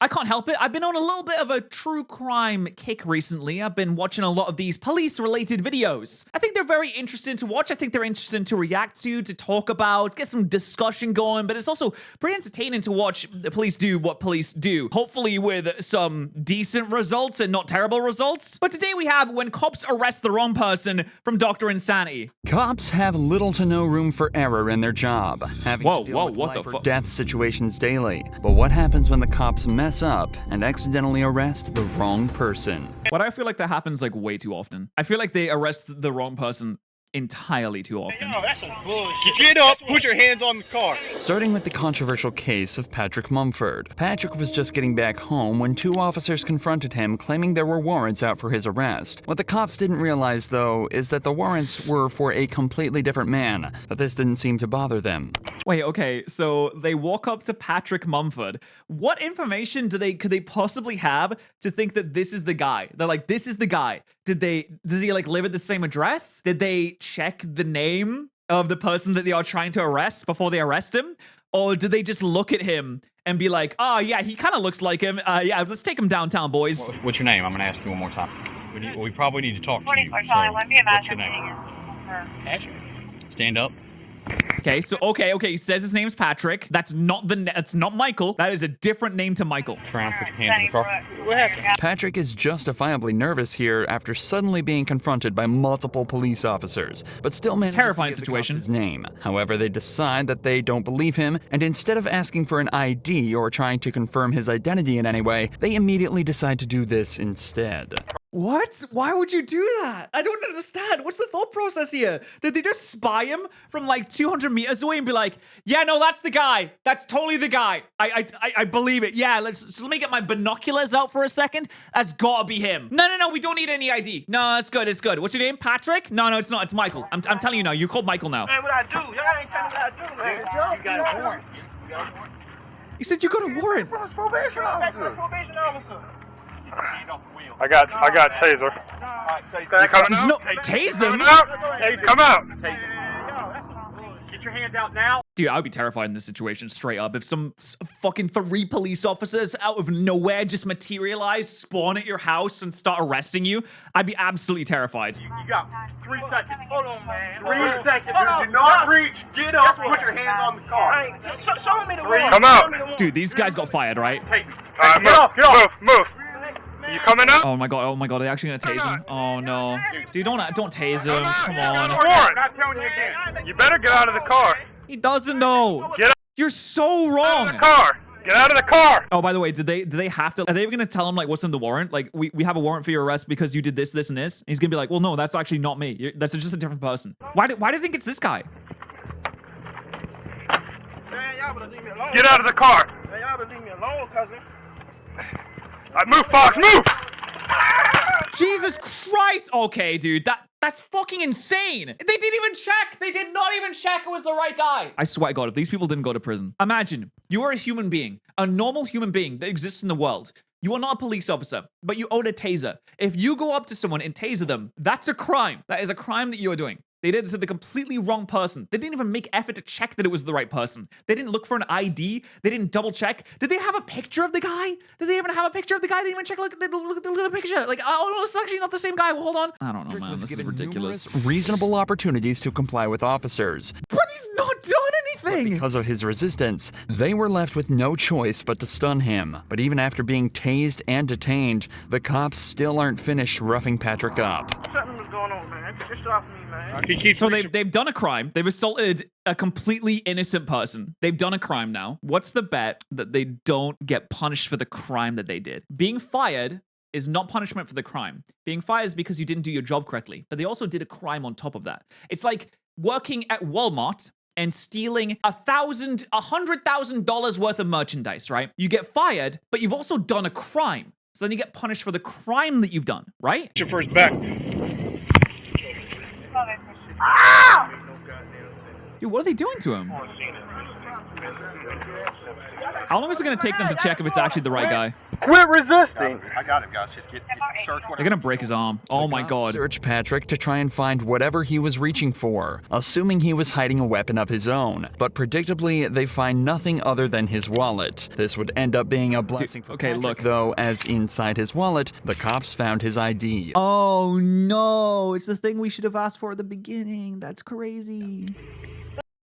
I can't help it. I've been on a little bit of a true crime kick recently. I've been watching a lot of these police-related videos. I think they're very interesting to watch. I think they're interesting to react to talk about, get some discussion going, but it's also pretty entertaining to watch the police do what police do. Hopefully with some decent results and not terrible results. But today we have when cops arrest the wrong person from Dr. Insanity. Cops have little to no room for error in their job, having to deal with what the life or fuck? death situations daily. But what happens when the cops mess up and accidentally arrest the wrong person? But I feel like that happens like way too often. I feel like they arrest the wrong person entirely too often. No, that's some bullshit. Get up, put your hands on the car. Starting with the controversial case of Patrick Mumford. Patrick was just getting back home when two officers confronted him claiming there were warrants out for his arrest. What the cops didn't realize, though, is that the warrants were for a completely different man, but this didn't seem to bother them. Wait, okay, so they walk up to Patrick Mumford. What information could they possibly have to think that this is the guy? They're like, this is the guy. Does he like live at the same address? Did they check the name of the person that they are trying to arrest before they arrest him? Or did they just look at him and be like, oh yeah, he kind of looks like him. Yeah, let's take him downtown, boys. What's your name? I'm going to ask you one more time. We probably need to talk to you. What's your name? Patrick. Stand up. Okay, so okay, he says his name's Patrick. That's not Michael. That is a different name to Michael. Turn around, put your hands in the car. What happened? Patrick is justifiably nervous here after suddenly being confronted by multiple police officers, but still manages Terrifying to give situation. the cops his name. However, they decide that they don't believe him, and instead of asking for an ID or trying to confirm his identity in any way, they immediately decide to do this instead. What? Why would you do that? I don't understand. What's the thought process here? Did they just spy him from like 200 meters away and be like, yeah, no, that's the guy. That's totally the guy. I believe it. Yeah, let me get my binoculars out for a second. That's gotta be him. No, we don't need any ID. No, it's good, it's good. What's your name? Patrick? No, it's not. It's Michael. I'm telling you now. You're called Michael now. Man, what I do? Y'all ain't telling me what I do, man. You got a warrant. You got a warrant? You said you got a warrant. Probation officer. I got taser. You coming There's out? no taser. Come out! Hey, come out! Get your hands out now. Dude, I would be terrified in this situation, straight up. If some fucking 3 police officers out of nowhere just materialize, spawn at your house, and start arresting you, I'd be absolutely terrified. You got 3 seconds. Hold on, man. 3 seconds. Do not reach. Get up. Put your hands on the car. Show me the warrant. Come out. Dude, these guys got fired, right? Hey, Move. You coming out? Oh my god, are they actually gonna tase him? Oh no. Dude, don't tase him. Come on. Warrant. I'm not telling you again. You better get out of the car. He doesn't know. Get out You're so of wrong. the car. Get out of the car. Oh, by the way, do they have to, are they gonna tell him like what's in the warrant? Like, we have a warrant for your arrest because you did this, this, and this? And he's gonna be like, well, no, that's actually not me. That's just a different person. Why do they think it's this guy? Man, y'all better leave me alone. Get out of the car. Man, y'all better leave me alone, cousin. Move, Fox. Move. Jesus Christ! Okay, dude, that's fucking insane. They didn't even check. They did not even check it was the right guy. I swear to God, if these people didn't go to prison. Imagine, you are a human being, a normal human being that exists in the world. You are not a police officer, but you own a taser. If you go up to someone and taser them, that's a crime. That is a crime that you are doing. They did it to the completely wrong person. They didn't even make effort to check that it was the right person. They didn't look for an ID. They didn't double check. Did they have a picture of the guy? Did they even have a picture of the guy? They didn't even check. Look at the picture. Like, oh no, it's actually not the same guy. Well, hold on. I don't know, man. Was This is given ridiculous. numerous reasonable opportunities to comply with officers. But he's not done anything. Because of his resistance, they were left with no choice but to stun him. But even after being tased and detained, the cops still aren't finished roughing Patrick up. Something was going on, man. Just off me, man. So they've done a crime. They've assaulted a completely innocent person. They've done a crime now. What's the bet that they don't get punished for the crime that they did? Being fired is not punishment for the crime. Being fired is because you didn't do your job correctly. But they also did a crime on top of that. It's like working at Walmart and stealing $100,000 worth of merchandise, right? You get fired, but you've also done a crime. So then you get punished for the crime that you've done, right? Your first back. Dude, what are they doing to him? How long is it going to take them to check if it's actually the right guy? Quit resisting. I got him, guys. Just get search They're gonna break his arm. Oh my god. Search Patrick to try and find whatever he was reaching for, assuming he was hiding a weapon of his own. But predictably, they find nothing other than his wallet. This would end up being a blessing for okay, Patrick, look. though, as inside his wallet, the cops found his ID. Oh no, it's the thing we should have asked for at the beginning. That's crazy.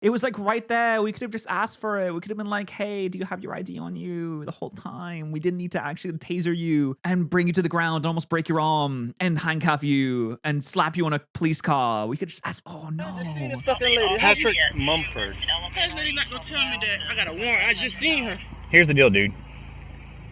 It was like right there. We could have just asked for it. We could have been like, hey, do you have your ID on you the whole time? We didn't need to actually taser you and bring you to the ground and almost break your arm and handcuff you and slap you on a police car. We could just ask, oh no. Patrick Mumford. That lady not gonna tell me that I got a warrant. I just seen her. Here's the deal, dude.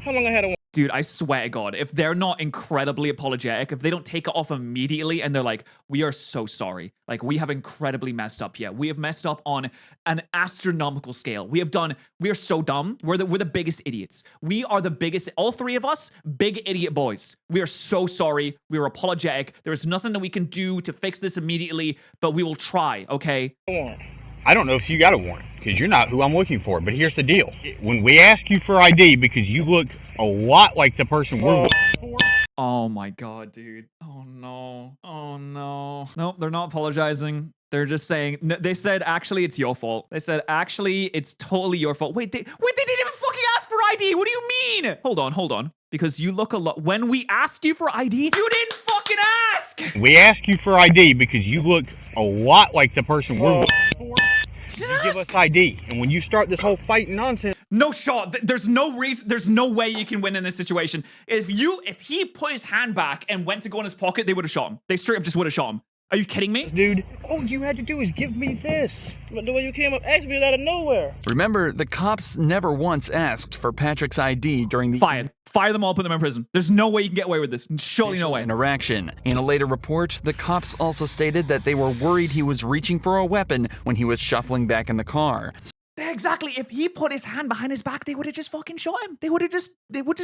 How long I had a warrant? Dude, I swear to God, if they're not incredibly apologetic, if they don't take it off immediately and they're like, we are so sorry. Like, we have incredibly messed up here. We have messed up on an astronomical scale. We are so dumb. We're the biggest idiots. We are the biggest, all three of us, big idiot boys. We are so sorry. We are apologetic. There is nothing that we can do to fix this immediately, but we will try, okay? Warrant. I don't know if you got a warrant, because you're not who I'm looking for, but here's the deal. When we ask you for ID, because you look a lot like the person we're looking for. Oh my God, dude. Oh no. Oh no. Nope, they're not apologizing. They're just saying, no, they said, actually, it's your fault. They said, actually, it's totally your fault. Wait, they didn't even fucking ask for ID. What do you mean? Hold on. Because you look a lot, when we asked you for ID, you didn't fucking ask. We ask you for ID because you look a lot like the person we're looking for. You give us ID, and when you start this whole fighting nonsense, no shot. There's no reason. There's no way you can win in this situation. If he put his hand back and went to go in his pocket, they would have shot him. They straight up just would have shot him. Are you kidding me? dude, all you had to do is give me this. But the way you came up, asked me out of nowhere. Remember, the cops never once asked for Patrick's ID during the Fire them all, put them in prison. There's no way you can get away with this. Surely no way. interaction. In a later report, the cops also stated that they were worried he was reaching for a weapon when he was shuffling back in the car. Exactly. If he put his hand behind his back, they would have just fucking shot him. They would just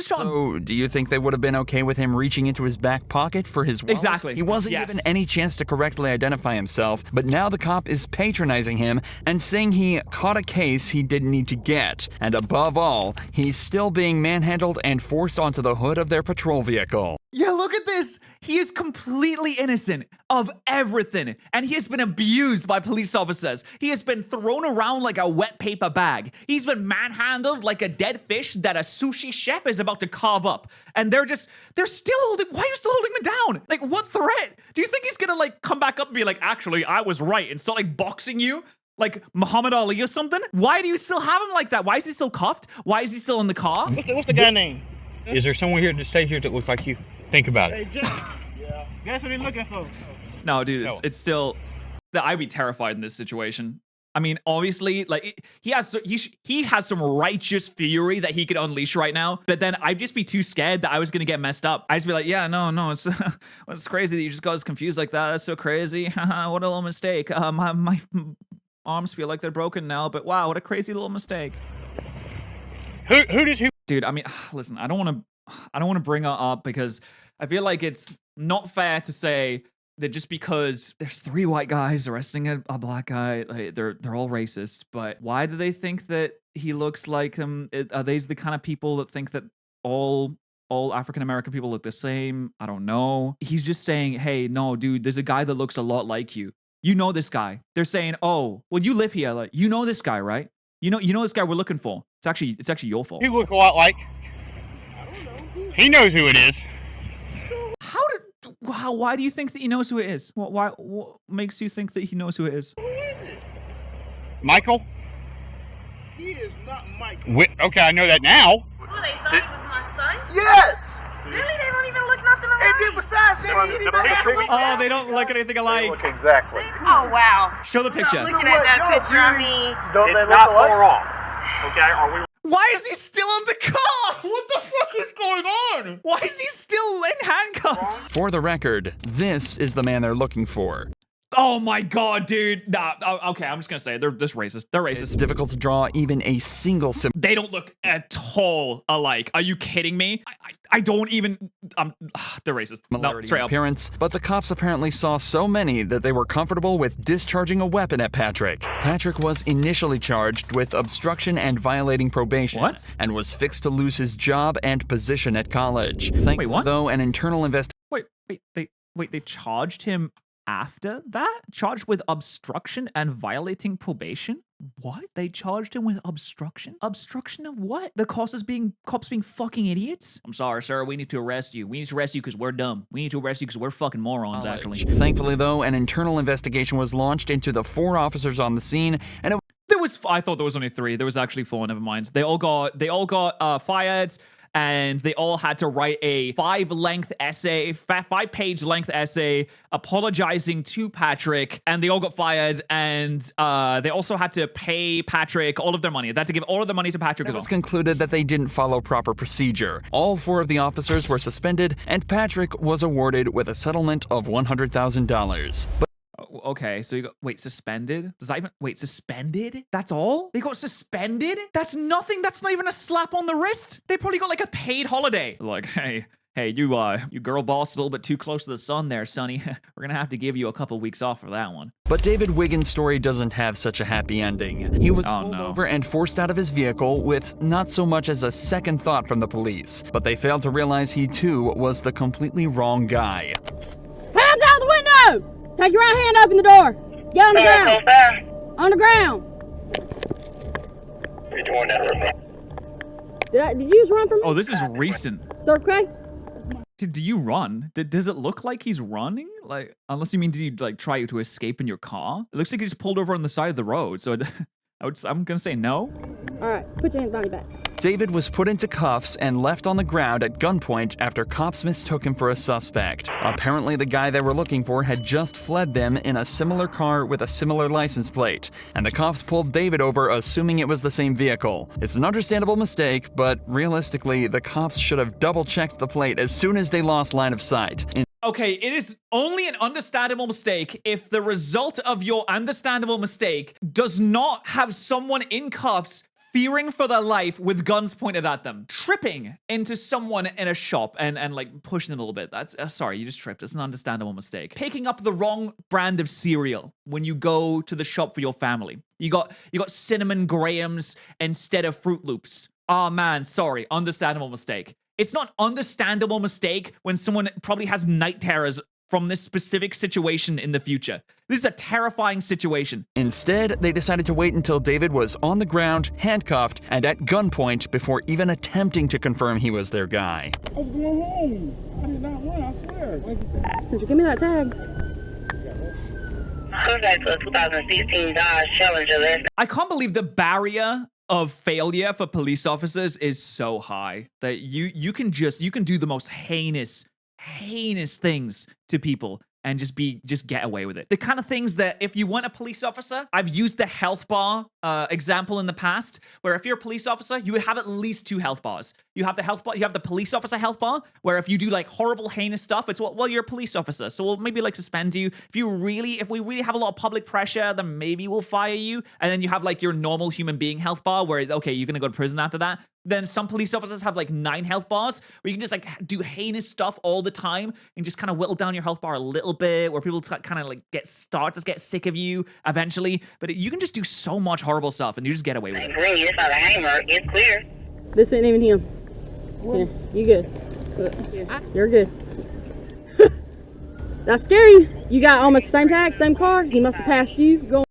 shot him. So, do you think they would have been okay with him reaching into his back pocket for his wallet? Exactly. He wasn't given any chance to correctly identify himself, but now the cop is patronizing him and saying he caught a case he didn't need to get. And above all, he's still being manhandled and forced onto the hood of their patrol vehicle. Yeah, look at this. He is completely innocent of everything, and he has been abused by police officers. He has been thrown around like a wet paper bag. He's been manhandled like a dead fish that a sushi chef is about to carve up. And they're still holding, why are you still holding him down? Like, what threat? Do you think he's gonna, like, come back up and be like, actually, I was right, and start, like, boxing you? Like Muhammad Ali or something? Why do you still have him like that? Why is he still cuffed? Why is he still in the car? What's the guy name? Is there someone here to stay here that looks like you? Think about it. Hey, yeah. That's what he's looking for. No, dude, it's still. I'd be terrified in this situation. I mean, obviously, like he has some righteous fury that he could unleash right now. But then I'd just be too scared that I was gonna get messed up. I'd just be like, yeah, no, it's crazy that you just got us confused like that. That's so crazy. What a little mistake. My arms feel like they're broken now. But wow, what a crazy little mistake. Who does who? Dude, I mean, listen, I don't want to bring her up because I feel like it's not fair to say that just because there's 3 white guys arresting a black guy, like, they're all racist. But why do they think that he looks like them? Are they the kind of people that think that all African American people look the same? I don't know. He's just saying, hey, no, dude, there's a guy that looks a lot like you. You know this guy. They're saying, oh, well, you live here. Like, you know this guy, right? You know this guy we're looking for. It's actually your fault. You look a lot like. He knows who it is. Why do you think that he knows who it is? What makes you think that he knows who it is? Michael? He is not Michael. Okay, I know that now. Well, they thought he was my son? Yes! Really? They don't even look nothing alike? And then besides, Oh, they don't look anything alike. look exactly. Oh, wow. Show the picture. Looking at that picture, I mean... Don't they It's look not alike? far off. Okay, are we? Why is he still in the car? What the fuck is going on? Why is he still in handcuffs? For the record, this is the man they're looking for. Oh my god, dude. Nah, okay, I'm just gonna say it. They're just racist. They're It's racist. difficult to draw even a single They don't look at all alike. Are you kidding me? I don't even. They're racist. No, straight up. Appearance, but the cops apparently saw so many that they were comfortable with discharging a weapon at Patrick. Patrick was initially charged with obstruction and violating probation. What? And was fixed to lose his job and position at college. Thankfully, what? though, an internal investigation. They charged him after that? Charged with obstruction and violating probation? What? They charged him with obstruction? Obstruction of what? The cops being fucking idiots? I'm sorry, sir. We need to arrest you. We need to arrest you because we're dumb. We need to arrest you because we're fucking morons, actually. Thankfully, though, an internal investigation was launched into the 4 officers on the scene, and it I thought there was only 3. There was actually 4. Never mind. They all got fired, and they all had to write a 5-page length essay apologizing to Patrick, and they all got fired, and they also had to pay Patrick all of their money. They had to give all of the money to Patrick as well. was concluded that they didn't follow proper procedure. All 4 of the officers were suspended, and Patrick was awarded with a settlement of $100,000. Okay, so you got, suspended? Does that even, suspended? That's all? They got suspended? That's nothing. That's not even a slap on the wrist. They probably got like a paid holiday. Like, hey, you girl boss a little bit too close to the sun there, sonny. We're gonna have to give you a couple weeks off for that one. But David Wiggins' story doesn't have such a happy ending. He was pulled over and forced out of his vehicle with not so much as a second thought from the police. But they failed to realize he too was the completely wrong guy. Hands out the window! Take your right hand, open the door. Get on the ground. On the ground. Did you just run from me? Oh, this is recent. Is that okay? Do you run? Does it look like he's running? Like, unless you mean, did he like try to escape in your car? It looks like he just pulled over on the side of the road. So I'm gonna say no. All right, put your hands behind your back. David was put into cuffs and left on the ground at gunpoint after cops mistook him for a suspect. Apparently, the guy they were looking for had just fled them in a similar car with a similar license plate, and the cops pulled David over assuming it was the same vehicle. It's an understandable mistake, but realistically, the cops should have double-checked the plate as soon as they lost line of sight. Okay, it is only an understandable mistake if the result of your understandable mistake does not have someone in cuffs fearing for their life with guns pointed at them. Tripping into someone in a shop and like pushing them a little bit. That's, sorry, you just tripped. It's an understandable mistake. Picking up the wrong brand of cereal when you go to the shop for your family. You got Cinnamon Grahams instead of Fruit Loops. Oh man, sorry, understandable mistake. It's not understandable mistake when someone probably has night terrors from this specific situation in the future. This is a terrifying situation. Instead, they decided to wait until David was on the ground, handcuffed, and at gunpoint before even attempting to confirm he was their guy. I was going home. I did not run, I swear. Since you give me that tag. Contact to a 2016 Dodge Challenger. I can't believe the barrier of failure for police officers is so high that you can do the most heinous things to people and just get away with it. The kind of things that if you weren't a police officer, I've used the health bar example in the past, where if you're a police officer, you would have at least 2 health bars. You have the health bar, you have the police officer health bar, where if you do like horrible, heinous stuff, it's well, you're a police officer, so we'll maybe like suspend you. If we really have a lot of public pressure, then maybe we'll fire you. And then you have like your normal human being health bar, where okay, you're gonna go to prison after that. Then some police officers have like 9 health bars, where you can just like do heinous stuff all the time and just kind of whittle down your health bar a little bit, where people kind of like get sick of you eventually. But you can just do so much horrible stuff and you just get away with it. Green, it's not a hammer. It's clear. This ain't even him. Yeah, you good. You're good. That's scary. You got almost the same tag, same car. He must have passed you. Going.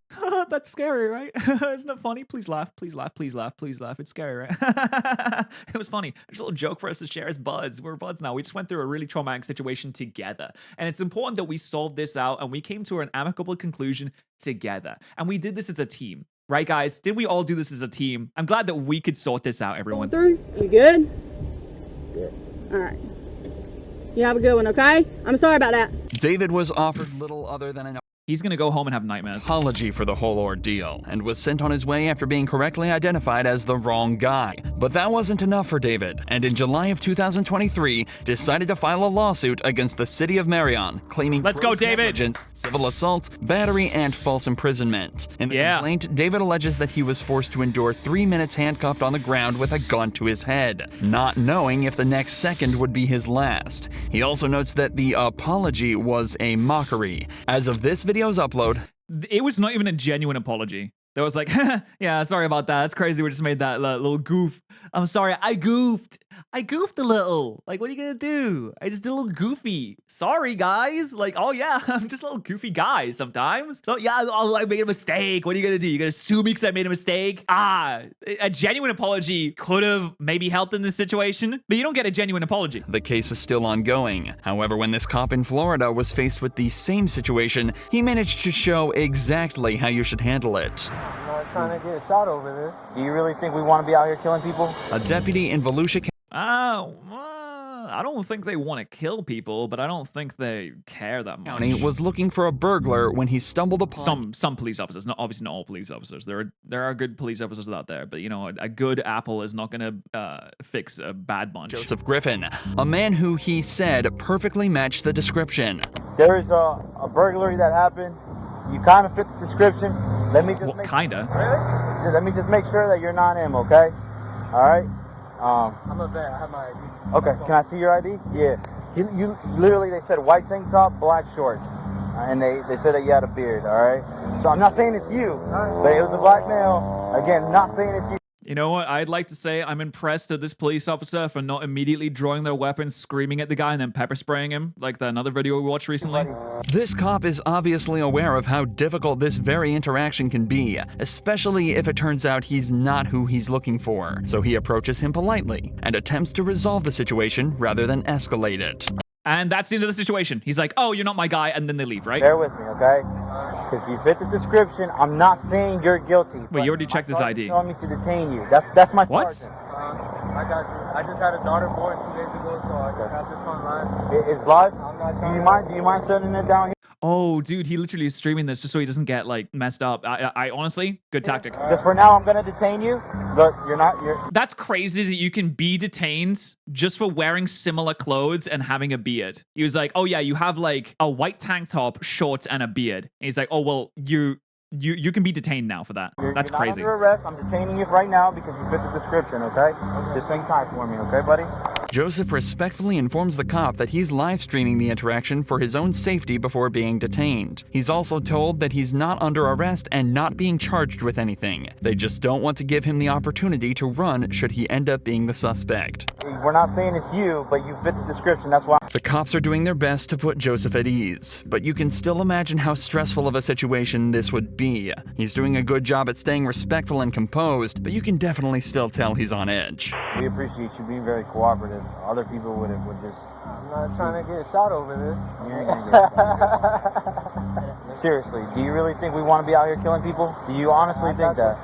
That's scary, right? Isn't it funny? Please laugh. Please laugh. Please laugh. Please laugh. It's scary, right? It was funny. Just a little joke for us to share as buds. We're buds now. We just went through a really traumatic situation together. And it's important that we solved this out and we came to an amicable conclusion together. And we did this as a team. Right, guys? Did we all do this as a team? I'm glad that we could sort this out, everyone. Through? You good? Good. All right. You have a good one, okay? I'm sorry about that. David was offered little other than an He's gonna go home and have nightmares. Apology for the whole ordeal and was sent on his way after being correctly identified as the wrong guy. But that wasn't enough for David, and in July of 2023, decided to file a lawsuit against the city of Marion, claiming Let's go, gross David. negligence, civil assault, battery, and false imprisonment. In the complaint, David alleges that he was forced to endure 3 minutes handcuffed on the ground with a gun to his head, not knowing if the next second would be his last. He also notes that the apology was a mockery. As of this video's upload, it was not even a genuine apology. That was like, yeah, sorry about that. It's crazy. We just made that little goof. I'm sorry. I goofed a little. Like, what are you gonna do? I just did a little goofy. Sorry, guys. Like, oh yeah, I'm just a little goofy guy sometimes. So yeah, I made a mistake. What are you gonna do? You gonna sue me because I made a mistake? A genuine apology could have maybe helped in this situation, but you don't get a genuine apology. the case is still ongoing. However, when this cop in Florida was faced with the same situation, he managed to show exactly how you should handle it. I'm not trying to get shot over this. Do you really think we want to be out here killing people? A deputy in Volusia I don't think they want to kill people, but I don't think they care that much. County was looking for a burglar when he stumbled upon Some police officers, not obviously not all police officers. There are good police officers out there, but you know, a good apple is not gonna fix a bad bunch. Joseph Griffin, a man who he said perfectly matched the description. There is a burglary that happened. You kind of fit the description. Let me just Well, kinda. Really? Let me just make sure that you're not him, okay? All right. I'm a vet. I have my ID. Okay. Can I see your ID? Yeah. You literally, they said white tank top, black shorts, and they said that you had a beard. All right. So I'm not saying it's you, but it was a black male. Again, not saying it's you. You know what? I'd like to say I'm impressed at this police officer for not immediately drawing their weapons, screaming at the guy, and then pepper spraying him, like another video we watched recently. This cop is obviously aware of how difficult this very interaction can be, especially if it turns out he's not who he's looking for. So he approaches him politely and attempts to resolve the situation rather than escalate it. And that's the end of the situation. He's like, oh, you're not my guy, and then they leave, right? Bear with me, okay? Because you fit the description. I'm not saying you're guilty. Wait, you already checked his ID. Telling me to detain you. That's my What? sergeant. I got you. I just had a daughter born 2 days ago, so I just have this online. It's live? I'm not Do you mind sending it down here? Oh, dude, he literally is streaming this just so he doesn't get, like, messed up. I honestly, good tactic. Just for now, I'm going to detain you. Look, you're That's crazy that you can be detained just for wearing similar clothes and having a beard. He was like, oh yeah, you have like a white tank top, shorts, and a beard. And he's like, oh, well, you can be detained now for that. That's you're crazy. Not under arrest. I'm detaining you right now because you fit the description, okay? Just hang tight for me, okay, buddy? Joseph respectfully informs the cop that he's live streaming the interaction for his own safety before being detained. He's also told that he's not under arrest and not being charged with anything. They just don't want to give him the opportunity to run should he end up being the suspect. We're not saying it's you, but you fit the description. That's why. The cops are doing their best to put Joseph at ease, but you can still imagine how stressful of a situation this would be. He's doing a good job at staying respectful and composed, but you can definitely still tell he's on edge. We appreciate you being very cooperative. Other people would just... I'm not trying to get shot over this. You ain't gonna get shot. Seriously, do you really think we want to be out here killing people? Do you honestly think that?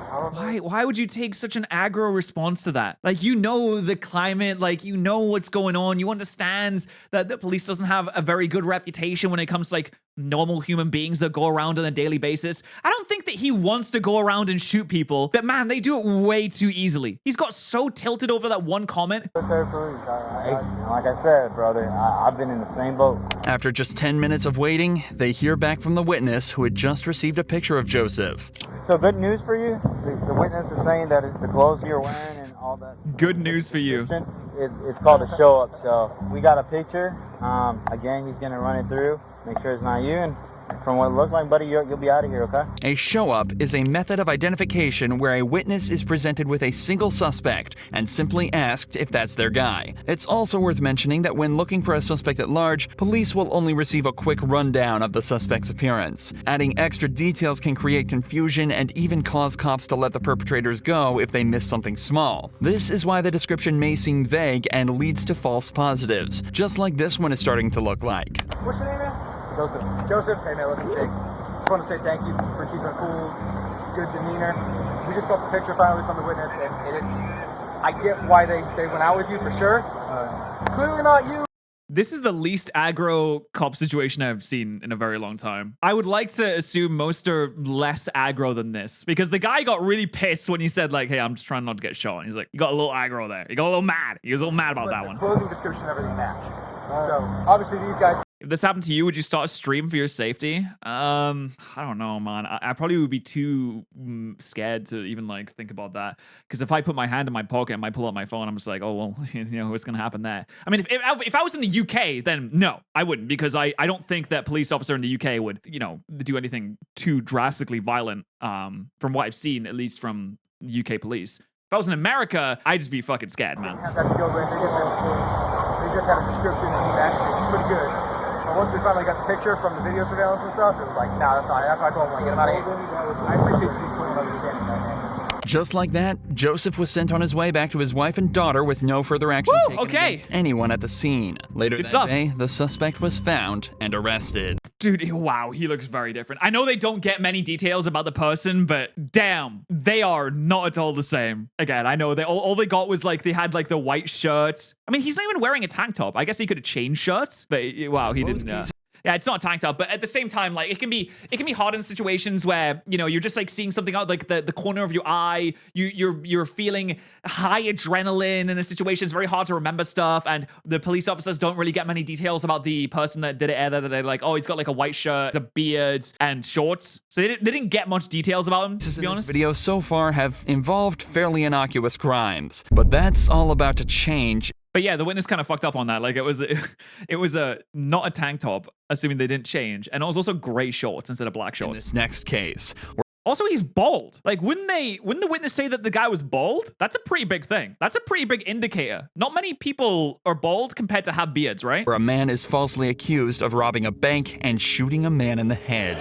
Why would you take such an aggro response to that? Like, you know the climate, like, you know what's going on. You understand that the police doesn't have a very good reputation when it comes to, like, normal human beings that go around on a daily basis. I don't think that he wants to go around and shoot people, but man, they do it way too easily. He's got so tilted over that one comment. Like I said, brother, I've been in the same boat. After just 10 minutes of waiting, they hear back from the witness who had just received a picture of Joseph. So good news for you. The witness is saying that the clothes you're wearing and all that. Good news for you. It's called a show up. So we got a picture. Again, he's gonna run it through, make sure it's not you, and from what it looks like, buddy, you'll be out of here, okay? A show-up is a method of identification where a witness is presented with a single suspect and simply asked if that's their guy. It's also worth mentioning that when looking for a suspect at large, police will only receive a quick rundown of the suspect's appearance. Adding extra details can create confusion and even cause cops to let the perpetrators go if they miss something small. This is why the description may seem vague and leads to false positives, just like this one is starting to look like. What's your name, man? Joseph, hey man, listen, Jake. Just want to say thank you for keeping a cool, good demeanor. We just got the picture finally from the witness, and I get why they went out with you for sure. Clearly not you. This is the least aggro cop situation I've seen in a very long time. I would like to assume most are less aggro than this because the guy got really pissed when he said like, hey, I'm just trying not to get shot. And he's like, you got a little aggro there. You got a little mad. He was a little mad about that one. Clothing description, everything matched. So obviously these guys. If this happened to you, would you start a stream for your safety? I don't know, man. I probably would be too scared to even like think about that. Because if I put my hand in my pocket and I pull out my phone, I'm just like, oh, well, you know, what's going to happen there? I mean, if I was in the UK, then no, I wouldn't. Because I don't think that police officer in the UK would, you know, do anything too drastically violent from what I've seen, at least from UK police. If I was in America, I'd just be fucking scared, man. They just had a description and he matched it. He's pretty good. But once we finally got the picture from the video surveillance and stuff, it was like, nah, that's not it. That's why I told him, like, get him out of here. I appreciate you just putting an understanding that, man. Just like that, Joseph was sent on his way back to his wife and daughter with no further action taken against anyone at the scene. Later that day, the suspect was found and arrested. Dude, wow, he looks very different. I know they don't get many details about the person, but damn, they are not at all the same. Again, I know they all they got was like they had like the white shirts. I mean, he's not even wearing a tank top. I guess he could have changed shirts, but wow, he didn't. Yeah, it's not a tank top, but at the same time, like it can be hard in situations where, you know, you're just like seeing something out like the corner of your eye. You're feeling high adrenaline in a situation. It's very hard to remember stuff, and the police officers don't really get many details about the person that did it either. That they're like, oh, he's got like a white shirt, a beard, and shorts. So they didn't get much details about him, to be honest. This video so far have involved fairly innocuous crimes, but that's all about to change. But yeah, the witness kind of fucked up on that. Like it was not a tank top, assuming they didn't change, and it was also gray shorts instead of black shorts. In this next case. Also, he's bald. Like, wouldn't the witness say that the guy was bald? That's a pretty big thing. That's a pretty big indicator. Not many people are bald compared to have beards, right? Where a man is falsely accused of robbing a bank and shooting a man in the head.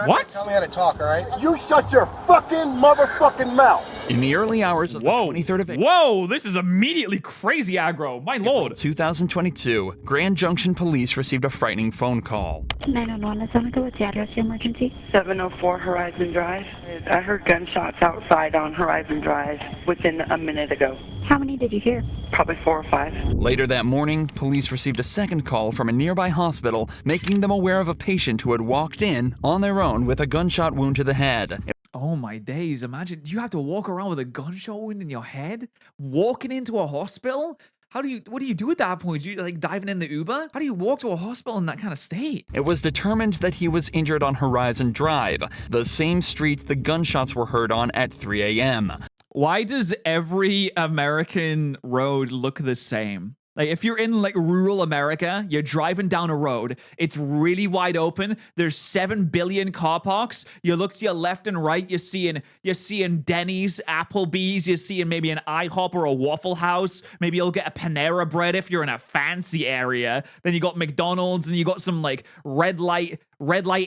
What? Tell me how to talk, all right? You shut your fucking motherfucking mouth. In the early hours of the 23rd of April. Whoa, this is immediately crazy aggro. My lord. 2022, Grand Junction Police received a frightening phone call. 911, is that what's the address, the emergency? 704 Horizon Drive. I heard gunshots outside on Horizon Drive within a minute ago. How many did you hear? Probably 4 or 5. Later that morning, police received a second call from a nearby hospital, making them aware of a patient who had walked in on their own with a gunshot wound to the head. Oh my days, imagine you have to walk around with a gunshot wound in your head? Walking into a hospital? What do you do at that point? Do you like diving in the Uber? How do you walk to a hospital in that kind of state? It was determined that he was injured on Horizon Drive, the same street the gunshots were heard on at 3 a.m. Why does every American road look the same? Like, if you're in, like, rural America, you're driving down a road, it's really wide open, there's 7 billion car parks, you look to your left and right, you're seeing Denny's, Applebee's, you're seeing maybe an IHOP or a Waffle House, maybe you'll get a Panera Bread if you're in a fancy area, then you got McDonald's, and you got some, like, red light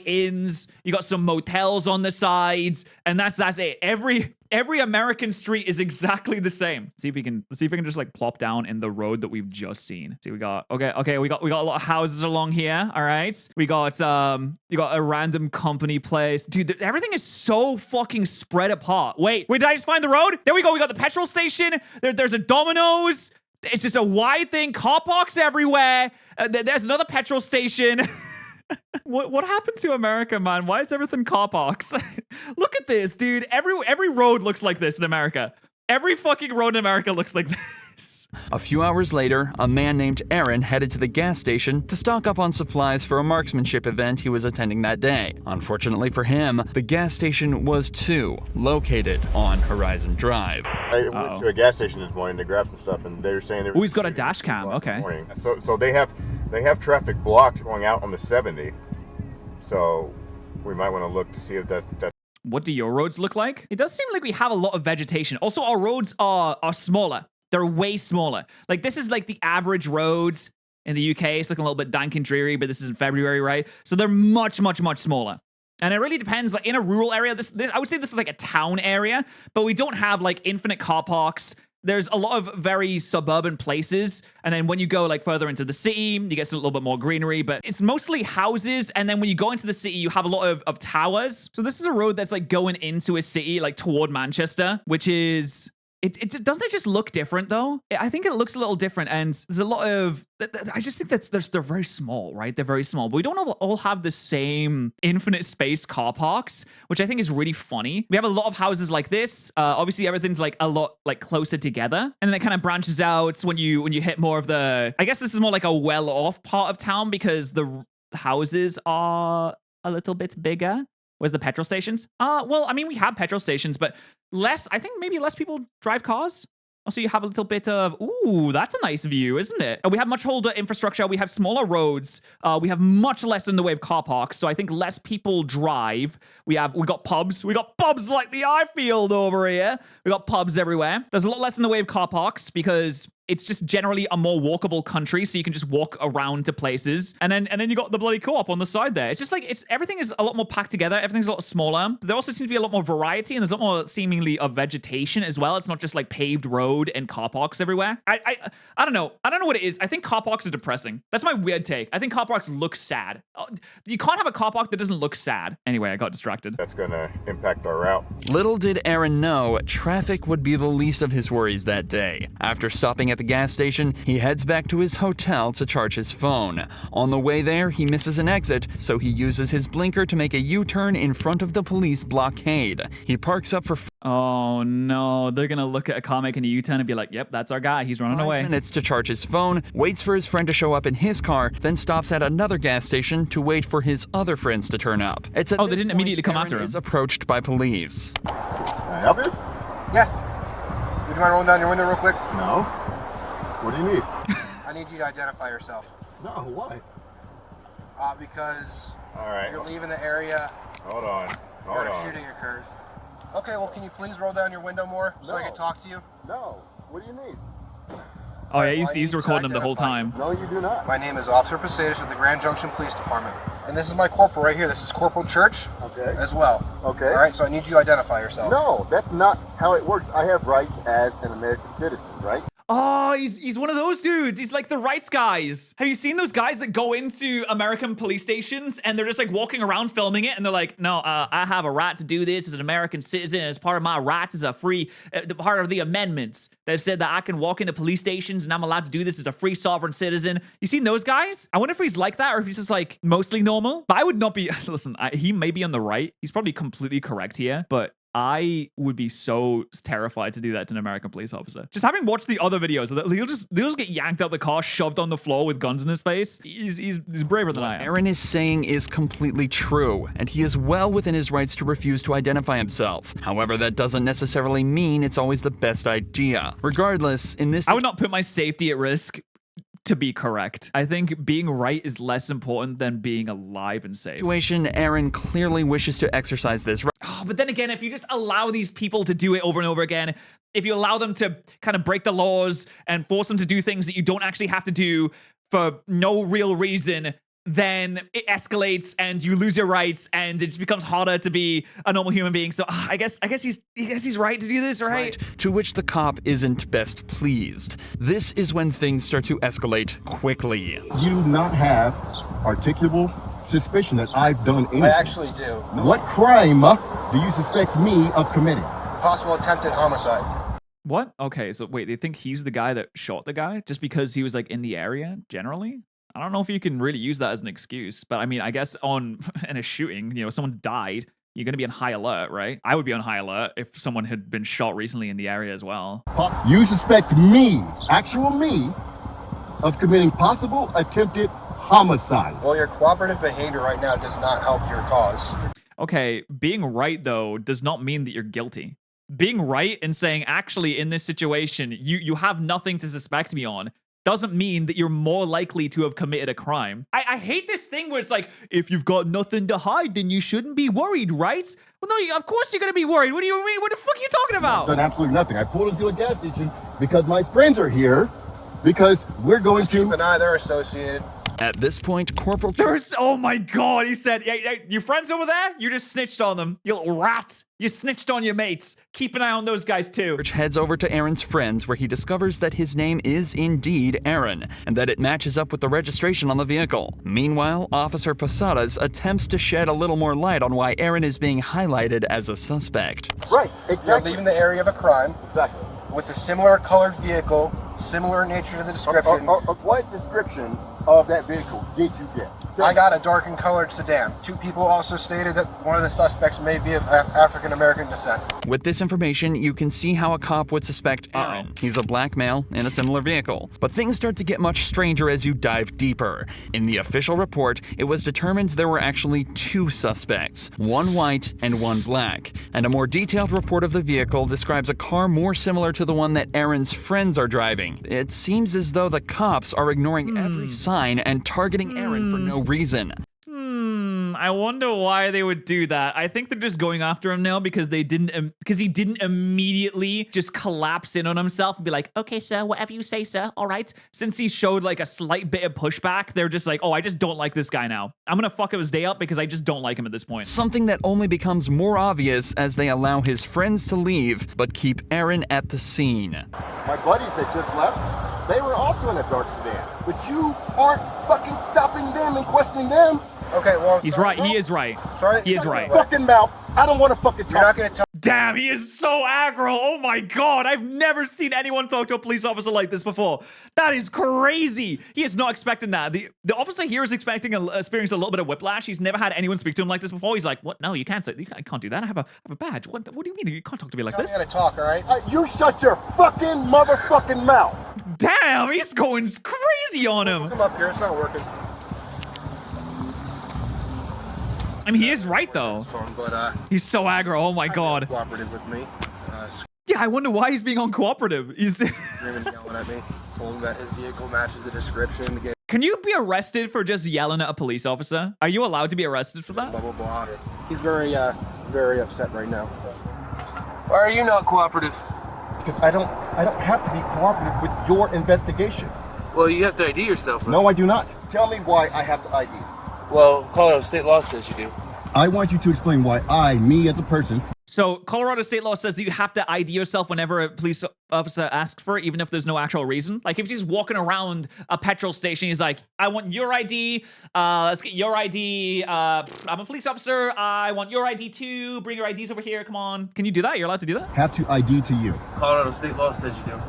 inns, you got some motels on the sides, and that's it. Every American street is exactly the same. Let's see if we can just like plop down in the road that we've just seen. See, we got we got a lot of houses along here. All right, we got you got a random company place, dude. Everything is so fucking spread apart. Wait, did I just find the road? There we go. We got the petrol station. There's a Domino's. It's just a wide thing. Car parks everywhere. There's another petrol station. What happened to America, man? Why is everything car parks? Look at this, dude. Every road looks like this in America. Every fucking road in America looks like this. A few hours later, a man named Aaron headed to the gas station to stock up on supplies for a marksmanship event he was attending that day. Unfortunately for him, the gas station was too located on Horizon Drive. I went to a gas station this morning to grab some stuff, and they were saying Oh, he's got a dash cam. Okay. So they have traffic blocked going out on the 70. So we might want to look to see if that's. What do your roads look like? It does seem like we have a lot of vegetation. Also, our roads are smaller. They're way smaller. Like, this is like the average roads in the UK. It's looking a little bit dank and dreary, but this is in February, right? So they're much, much, much smaller. And it really depends. Like, in a rural area, this I would say this is like a town area, but we don't have like infinite car parks. There's a lot of very suburban places. And then when you go like further into the city, you get a little bit more greenery, but it's mostly houses. And then when you go into the city, you have a lot of towers. So this is a road that's like going into a city, like toward Manchester, which is Doesn't it just look different though? I think it looks a little different, and there's a lot of. I just think they're very small, right? They're very small, but we don't all have the same infinite space car parks, which I think is really funny. We have a lot of houses like this. Obviously, everything's like a lot like closer together, and then it kind of branches out when you hit more of the. I guess this is more like a well-off part of town because the houses are a little bit bigger. Where's the petrol stations? Well, I mean, we have petrol stations, but I think maybe less people drive cars. Also, you have a little bit of, ooh, that's a nice view, isn't it? We have much older infrastructure. We have smaller roads. We have much less in the way of car parks. So I think less people drive. We got pubs. We got pubs like the iField over here. We got pubs everywhere. There's a lot less in the way of car parks because it's just generally a more walkable country, so you can just walk around to places. And then you got the bloody co-op on the side there. It's just like everything is a lot more packed together. Everything's a lot smaller. There also seems to be a lot more variety, and there's a lot more seemingly of vegetation as well. It's not just like paved road and car parks everywhere. I don't know. I don't know what it is. I think car parks are depressing. That's my weird take. I think car parks look sad. You can't have a car park that doesn't look sad. Anyway, I got distracted. That's gonna impact our route. Little did Aaron know, traffic would be the least of his worries that day. After stopping at the gas station, he heads back to his hotel to charge his phone. On the way there, he misses an exit, so he uses his blinker to make a U-turn in front of the police blockade. He parks up for oh no, they're gonna look at a car making a U-turn and be like, yep, that's our guy, he's running away. 5 minutes to charge his phone, waits for his friend to show up in his car, then stops at another gas station to wait for his other friends to turn up. It's at they didn't immediately come after him. Is approached by police. Can I help you? Yeah. Would you mind rolling down your window real quick? No. What do you need? I need you to identify yourself. No, why? Because all right. You're leaving the area. Hold on. Where a shooting occurred. Okay, well, can you please roll down your window more so I can talk to you? No. What do you need? Oh yeah, he's recording them the whole time. No, you do not. My name is Officer Pasadis with the Grand Junction Police Department. And this is my corporal right here. This is Corporal Church. Okay. As well. Okay. All right, so I need you to identify yourself. No, that's not how it works. I have rights as an American citizen, right? Oh, he's one of those dudes. He's like the rights guys. Have you seen those guys that go into American police stations and they're just like walking around filming it and they're like, no, I have a right to do this as an American citizen. As part of my rights as a free, part of the amendments that said that I can walk into police stations and I'm allowed to do this as a free sovereign citizen. You seen those guys? I wonder if he's like that or if he's just like mostly normal. But I would not be, listen, he may be on the right. He's probably completely correct here, but I would be so terrified to do that to an American police officer. Just having watched the other videos, he'll just get yanked out the car, shoved on the floor with guns in his face. He's braver than I am. Aaron is saying is completely true, and he is well within his rights to refuse to identify himself. However, that doesn't necessarily mean it's always the best idea. Regardless, in this, I would not put my safety at risk to be correct. I think being right is less important than being alive and safe. Situation, Aaron clearly wishes to exercise this right. Oh, but then again, if you just allow these people to do it over and over again, if you allow them to kind of break the laws and force them to do things that you don't actually have to do for no real reason, then it escalates and you lose your rights and it just becomes harder to be a normal human being. So I guess he's right to do this, right? To which the cop isn't best pleased. This is when things start to escalate quickly. You do not have articulable suspicion that I've done anything. I actually do. What crime do you suspect me of committing? Possible attempted homicide. What? Okay, so wait, they think he's the guy that shot the guy just because he was like in the area generally? I don't know if you can really use that as an excuse, but I mean, I guess in a shooting, someone died, you're going to be on high alert, right? I would be on high alert if someone had been shot recently in the area as well. You suspect me, actual me, of committing possible attempted homicide. Well, your cooperative behavior right now does not help your cause. Okay, being right, though, does not mean that you're guilty. Being right and saying, actually, in this situation, you have nothing to suspect me on, doesn't mean that you're more likely to have committed a crime. I hate this thing where it's like, if you've got nothing to hide, then you shouldn't be worried, right? Well, no, of course you're going to be worried. What do you mean? What the fuck are you talking about? I've done absolutely nothing. I pulled into a gas station because my friends are here, because we're going to... Keep an eye, they're associated. At this point, Corporal... Oh my God, he said, hey, your friends over there? You just snitched on them. You little rat. You snitched on your mates. Keep an eye on those guys too. Church heads over to Aaron's friends where he discovers that his name is indeed Aaron, and that it matches up with the registration on the vehicle. Meanwhile, Officer Pasadis attempts to shed a little more light on why Aaron is being highlighted as a suspect. Right, exactly. You're leaving the area of a crime. Exactly. with a similar colored vehicle, similar nature to the description. What description of that vehicle did you get? I got a darkened colored sedan. 2 people also stated that one of the suspects may be of African American descent. With this information, you can see how a cop would suspect Aaron. He's a black male in a similar vehicle. But things start to get much stranger as you dive deeper. In the official report, it was determined there were actually 2 suspects, one white and one black. And a more detailed report of the vehicle describes a car more similar to the one that Aaron's friends are driving. It seems as though the cops are ignoring every sign and targeting Aaron for no reason. I wonder why they would do that. I think they're just going after him now because he didn't immediately just collapse in on himself and be like, okay, sir, whatever you say, sir. All right. Since he showed like a slight bit of pushback, they're just like, oh, I just don't like this guy now. I'm gonna fuck up his day up because I just don't like him at this point. Something that only becomes more obvious as they allow his friends to leave, but keep Aaron at the scene. My buddies that just left, they were also in a dark sedan. But you aren't fucking stopping them and questioning them. Okay, well, he's right. He is right. Sorry, he is right. Fucking mouth. I don't want to fucking talk. You're not gonna tell. Damn, he is so aggro. Oh my god, I've never seen anyone talk to a police officer like this before. That is crazy. He is not expecting that. The officer here is experiencing a little bit of whiplash. He's never had anyone speak to him like this before. He's like, what? No, you can't say. I can't do that. I have a badge. What do you mean? You can't talk to me like this. I'm gonna talk, all right? You shut your fucking motherfucking mouth. Damn, he's going crazy on him. Come up here. It's not working. I mean, he is right though. But he's so aggro. Oh my god. Cooperative with me. Yeah, I wonder why he's being uncooperative. He's screaming, yelling at me. Told him that his vehicle matches the description. Can you be arrested for just yelling at a police officer? Are you allowed to be arrested for that? Blah blah blah. He's very upset right now. Why are you not cooperative? Because I don't have to be cooperative with your investigation. Well, you have to ID yourself. No, I do not. Tell me why I have to ID. Well, Colorado state law says you do. I want you to explain why me as a person. So Colorado state law says that you have to ID yourself whenever a police officer asks for it, even if there's no actual reason. Like if he's just walking around a petrol station, he's like, I want your ID. Let's get your ID. I'm a police officer. I want your ID too. Bring your IDs over here. Come on. Can you do that? You're allowed to do that? Have to ID to you. Colorado state law says you do.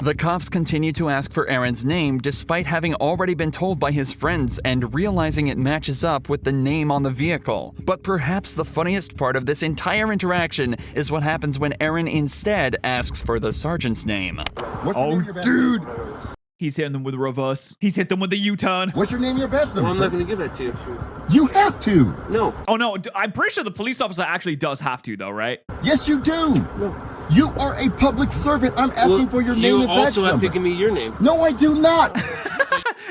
The cops continue to ask for Aaron's name despite having already been told by his friends and realizing it matches up with the name on the vehicle. But perhaps the funniest part of this entire interaction is what happens when Aaron instead asks for the sergeant's name. Oh, dude! He's hitting them with a reverse. He's hit them with the U-turn. What's your name, your badge number? Well, I'm not going to give that to you. You have to. No. Oh, no. I'm pretty sure the police officer actually does have to, though, right? Yes, you do. No. You are a public servant. I'm asking for your name and badge number. You also have to give me your name. No, I do not.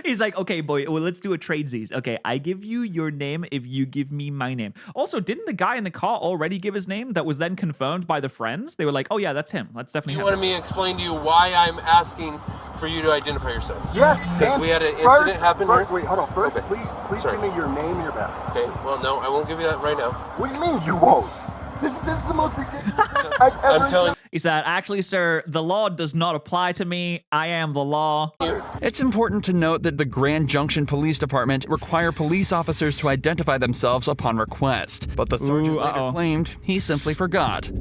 He's like, okay, boy, well, let's do a tradesies. Okay, I give you your name if you give me my name. Also, didn't the guy in the car already give his name that was then confirmed by the friends? They were like, oh, yeah, that's him. That's definitely him. You wanted me to explain to you why I'm asking for you to identify yourself? Yes. Because we had an incident happen here? Wait, hold on. First, please give me your name and your badge. Okay, well, no, I won't give you that right now. What do you mean you won't? This is the most ridiculous thing I've ever telling. He said, actually, sir, the law does not apply to me. I am the law. It's important to note that the Grand Junction Police Department require police officers to identify themselves upon request. But the sergeant later claimed he simply forgot.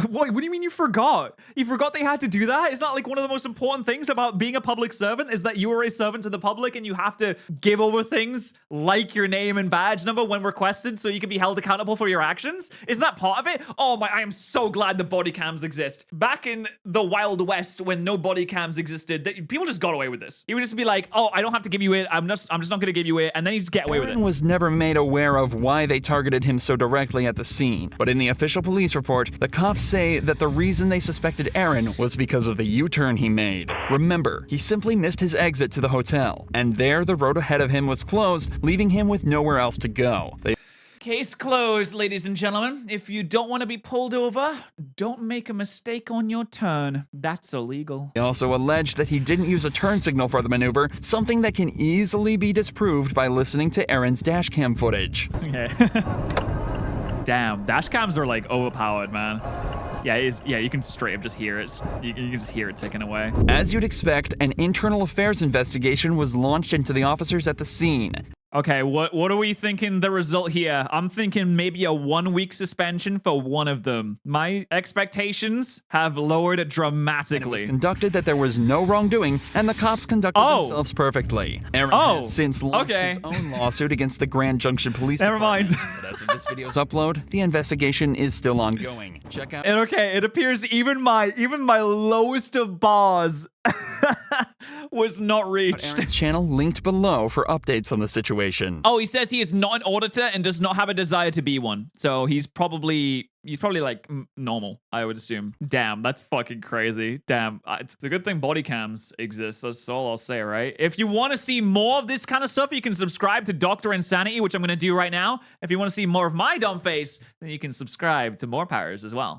What do you mean you forgot? You forgot they had to do that? It's not like one of the most important things about being a public servant is that you are a servant to the public and you have to give over things like your name and badge number when requested so you can be held accountable for your actions? Isn't that part of it? Oh my, I am so glad the body cams exist. Back in the Wild West when no body cams existed, people just got away with this. He would just be like, oh, I don't have to give you it. I'm just not going to give you it. And then you just get away with it. Aaron was never made aware of why they targeted him so directly at the scene. But in the official police report, the cops say that the reason they suspected Aaron was because of the U-turn he made. Remember, he simply missed his exit to the hotel, and there the road ahead of him was closed, leaving him with nowhere else to go. Case closed, ladies and gentlemen. If you don't want to be pulled over, don't make a mistake on your turn. That's illegal. They also alleged that he didn't use a turn signal for the maneuver, something that can easily be disproved by listening to Aaron's dashcam footage. Okay. Damn, dashcams are like overpowered, man. Yeah, you can straight up just hear it. You can just hear it ticking away. As you'd expect, an internal affairs investigation was launched into the officers at the scene. Okay, what are we thinking the result here? I'm thinking maybe a 1-week suspension for one of them. My expectations have lowered dramatically. It was conducted that there was no wrongdoing, and the cops conducted themselves perfectly. Aaron has since launched his own lawsuit against the Grand Junction Police Department. But as of this video's upload, the investigation is still ongoing. Check out. And okay, it appears even my lowest of bars was not reached. Aaron's channel linked below for updates on the situation. Oh, he says he is not an auditor and does not have a desire to be one. So he's probably like normal, I would assume. Damn, that's fucking crazy. Damn, it's a good thing body cams exist. That's all I'll say, right? If you want to see more of this kind of stuff, you can subscribe to Dr. Insanity, which I'm going to do right now. If you want to see more of my dumb face, then you can subscribe to More Powers as well.